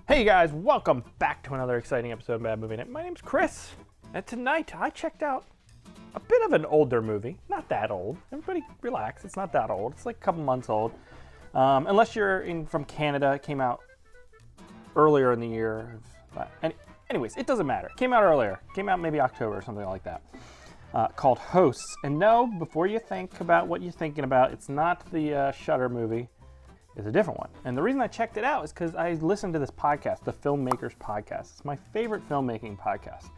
Hey guys, welcome back to another exciting episode of Bad Movie Night. My name's Chris, and tonight I checked out a bit of an older movie. Not that old. Everybody relax, it's not that old. It's like a couple months old. Unless you're from Canada, it came out earlier in the year. Anyways, it doesn't matter. It came out earlier. It came out maybe October or something like that. Called Hosts. And no, before you think about what you're thinking about, it's not the Shudder movie. It's a different one. And the reason I checked it out is because I listened to this podcast, the Filmmakers Podcast. It's my favorite filmmaking podcast.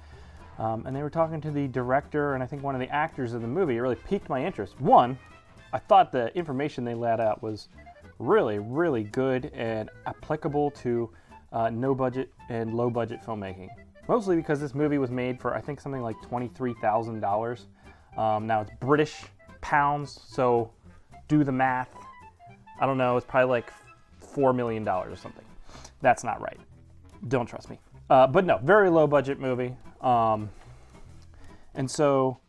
And they were talking to the director and I think one of the actors of the movie. It really piqued my interest. One, I thought the information they laid out was really, really good and applicable to no budget and low budget filmmaking. Mostly because this movie was made for I think something like $23,000. Now it's British pounds, so do the math. I don't know, it's probably like $4 million or something. That's not right. Don't trust me. But no, very low budget movie. And so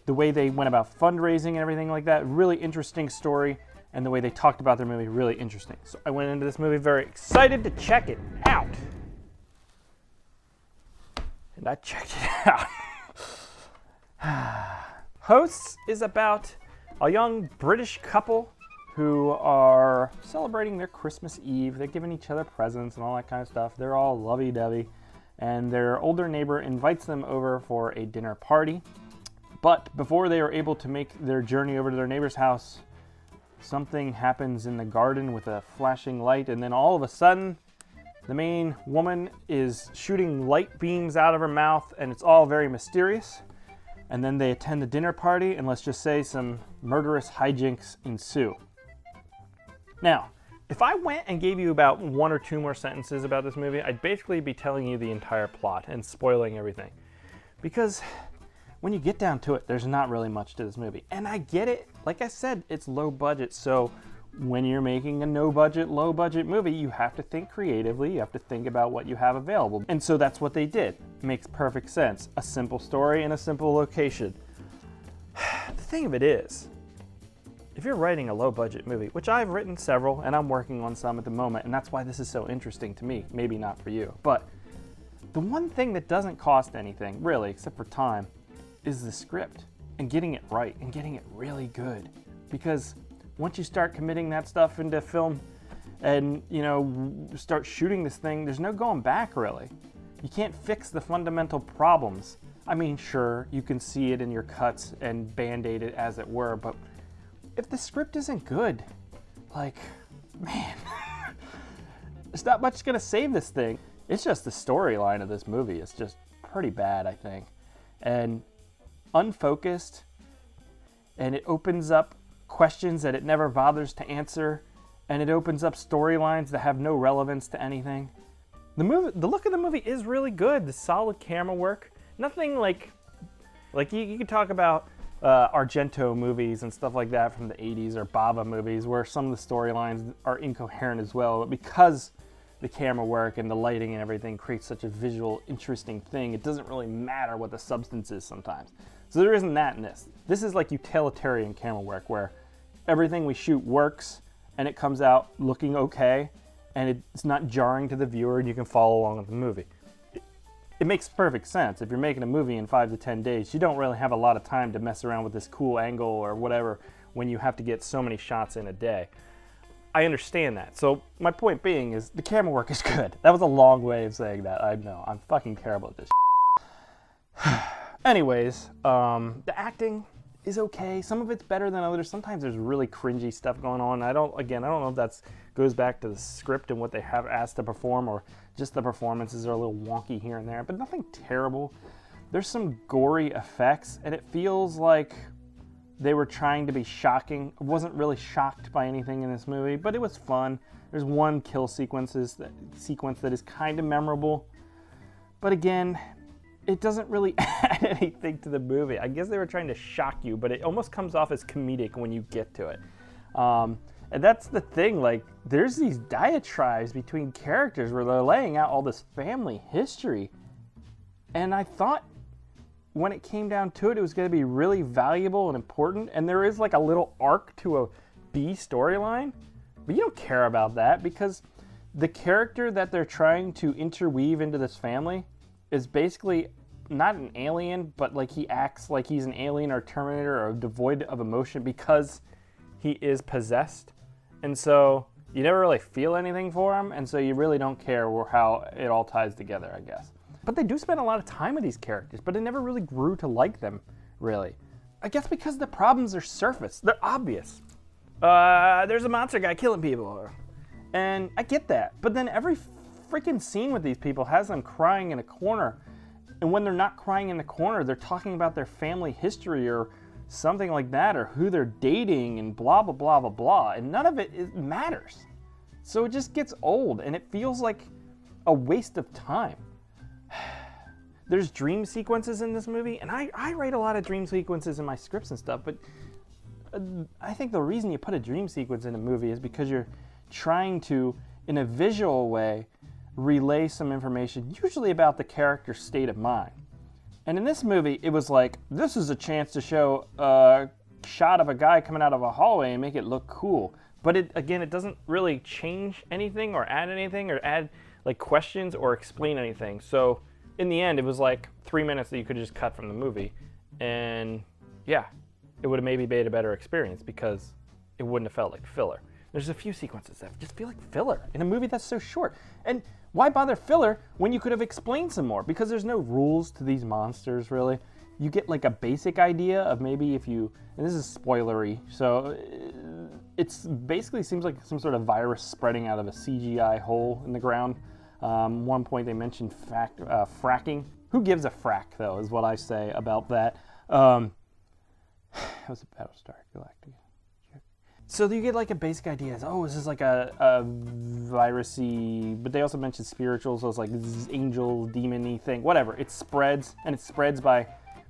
the way they went about fundraising and everything like that, really interesting story. And the way they talked about their movie, really interesting. So I went into this movie very excited to check it out. And I checked it out. Hosts is about a young British couple who are celebrating their Christmas Eve. They're giving each other presents and all that kind of stuff. They're all lovey-dovey. And their older neighbor invites them over for a dinner party. But before they are able to make their journey over to their neighbor's house, something happens in the garden with a flashing light. And then all of a sudden, the main woman is shooting light beams out of her mouth. And it's all very mysterious. And then they attend the dinner party. And let's just say some murderous hijinks ensue. Now, if I went and gave you about one or two more sentences about this movie, I'd basically be telling you the entire plot and spoiling everything. Because when you get down to it, there's not really much to this movie. And I get it. Like I said, it's low budget. So when you're making a no budget, low budget movie, you have to think creatively. You have to think about what you have available. And so that's what they did. Makes perfect sense. A simple story in a simple location. The thing of it is, if you're writing a low-budget movie, which I've written several, and I'm working on some at the moment, and that's why this is so interesting to me, maybe not for you, but the one thing that doesn't cost anything, really, except for time, is the script, and getting it right, and getting it really good. Because once you start committing that stuff into film, and, start shooting this thing, there's no going back, really. You can't fix the fundamental problems. I mean, sure, you can see it in your cuts and band-aid it, as it were, but if the script isn't good, man, there's not much gonna save this thing. It's just the storyline of this movie is just pretty bad, I think. And unfocused, and it opens up questions that it never bothers to answer, and it opens up storylines that have no relevance to anything. The look of the movie is really good. The solid camera work. Nothing like you could talk about Argento movies and stuff like that from the 80s or Bava movies where some of the storylines are incoherent as well, but because the camera work and the lighting and everything creates such a visual, interesting thing, it doesn't really matter what the substance is sometimes. So there isn't that in this. This is like utilitarian camera work where everything we shoot works and it comes out looking okay and it's not jarring to the viewer and you can follow along with the movie. It makes perfect sense. If you're making a movie in 5 to 10 days, you don't really have a lot of time to mess around with this cool angle or whatever when you have to get so many shots in a day. I understand that. So my point being is the camera work is good. That was a long way of saying that. I know. I'm fucking terrible at this. Anyways, the acting is okay. Some of it's better than others. Sometimes there's really cringy stuff going on. I don't know if that goes back to the script and what they have asked to perform or just the performances are a little wonky here and there, but nothing terrible. There's some gory effects, and it feels like they were trying to be shocking. I wasn't really shocked by anything in this movie, but it was fun. There's one kill sequence that is kind of memorable, but again, it doesn't really add anything to the movie. I guess they were trying to shock you, but it almost comes off as comedic when you get to it. And that's the thing, there's these diatribes between characters where they're laying out all this family history. And I thought when it came down to it, it was going to be really valuable and important. And there is a little arc to a B storyline. But you don't care about that because the character that they're trying to interweave into this family is basically not an alien, but like he acts like he's an alien or Terminator or devoid of emotion because he is possessed. And so you never really feel anything for him, and so you really don't care how it all ties together, I guess. But they do spend a lot of time with these characters, but I never really grew to like them, really. I guess because the problems are surface. They're obvious. There's a monster guy killing people. And I get that. But then every freaking scene with these people has them crying in a corner. And when they're not crying in the corner, they're talking about their family history or something like that, or who they're dating and blah, blah, blah, blah, blah. And none of it matters. So it just gets old, and it feels like a waste of time. There's dream sequences in this movie, and I write a lot of dream sequences in my scripts and stuff, but I think the reason you put a dream sequence in a movie is because you're trying to, in a visual way, relay some information, usually about the character's state of mind. And in this movie, it was like, this is a chance to show a shot of a guy coming out of a hallway and make it look cool. But it doesn't really change anything or add like questions or explain anything. So in the end, it was like 3 minutes that you could just cut from the movie. And yeah, it would have maybe made a better experience because it wouldn't have felt like filler. There's a few sequences that just feel like filler in a movie that's so short. And why bother filler when you could have explained some more? Because there's no rules to these monsters, really. You get like a basic idea of maybe if you, and this is spoilery, so it's basically seems like some sort of virus spreading out of a CGI hole in the ground. One point they mentioned fracking. Who gives a frack, though, is what I say about that. That was a Battlestar Galactica. So you get like a basic idea. Oh, this is like a virusy, but they also mentioned spiritual, so it's like this angel, demon-y thing, whatever. It spreads, and it spreads by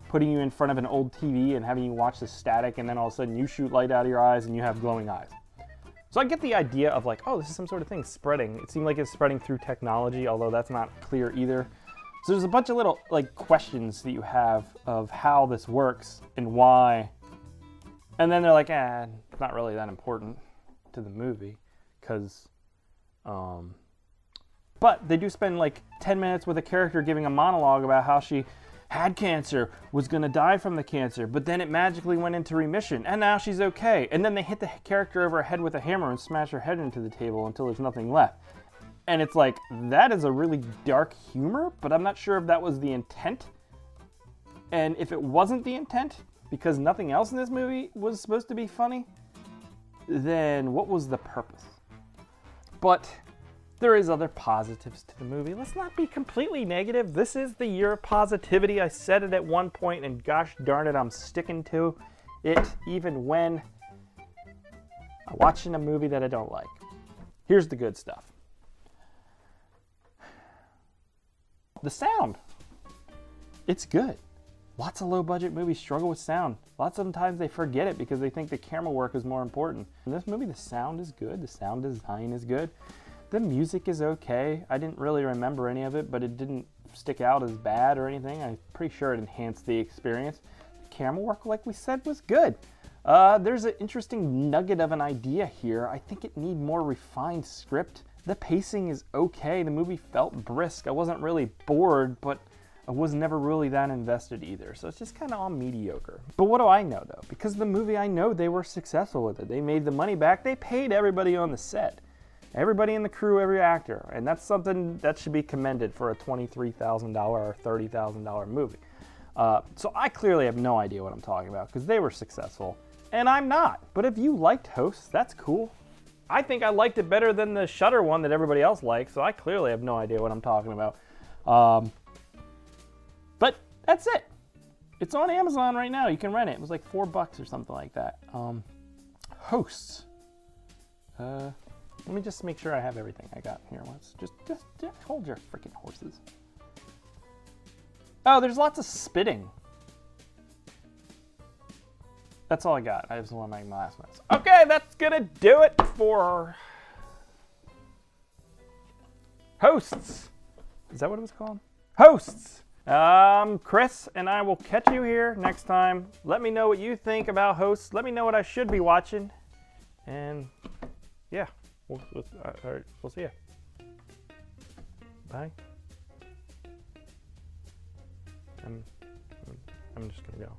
putting you in front of an old TV and having you watch the static, and then all of a sudden you shoot light out of your eyes and you have glowing eyes. So I get the idea of like, oh, this is some sort of thing spreading. It seemed like it's spreading through technology, although that's not clear either. So there's a bunch of little like questions that you have of how this works and why. And then they're like, it's not really that important to the movie, because, but they do spend like 10 minutes with a character giving a monologue about how she had cancer, was going to die from the cancer, but then it magically went into remission, and now she's okay. And then they hit the character over her head with a hammer and smash her head into the table until there's nothing left. And it's like, that is a really dark humor, but I'm not sure if that was the intent. And if it wasn't the intent, because nothing else in this movie was supposed to be funny, then what was the purpose? But there is other positives to the movie. Let's not be completely negative. This is the year of positivity. I said it at one point, and gosh darn it, I'm sticking to it even when I'm watching a movie that I don't like. Here's the good stuff. The sound. It's good. Lots of low-budget movies struggle with sound. Lots of times they forget it because they think the camera work is more important. In this movie, the sound is good. The sound design is good. The music is okay. I didn't really remember any of it, but it didn't stick out as bad or anything. I'm pretty sure it enhanced the experience. The camera work, like we said, was good. There's an interesting nugget of an idea here. I think it needs more refined script. The pacing is okay. The movie felt brisk. I wasn't really bored, but I was never really that invested either. So it's just kind of all mediocre. But what do I know, though? Because the movie, I know they were successful with it. They made the money back. They paid everybody on the set. Everybody in the crew, every actor. And that's something that should be commended for a $23,000 or $30,000 movie. So I clearly have no idea what I'm talking about because they were successful. And I'm not. But if you liked Hosts, that's cool. I think I liked it better than the Shudder one that everybody else liked. So I clearly have no idea what I'm talking about. But that's it. It's on Amazon right now. You can rent it. It was like $4 or something like that. Hosts. Let me just make sure I have everything I got here. Let's just hold your freaking horses. Oh, there's lots of spitting. That's all I got. I just want to make my last notes. Okay, that's gonna do it for Hosts. Is that what it was called? Hosts. Chris and I will catch you here next time. Let me know what you think about Hosts. Let me know what I should be watching. And yeah, we'll see you. Bye. I'm just gonna go.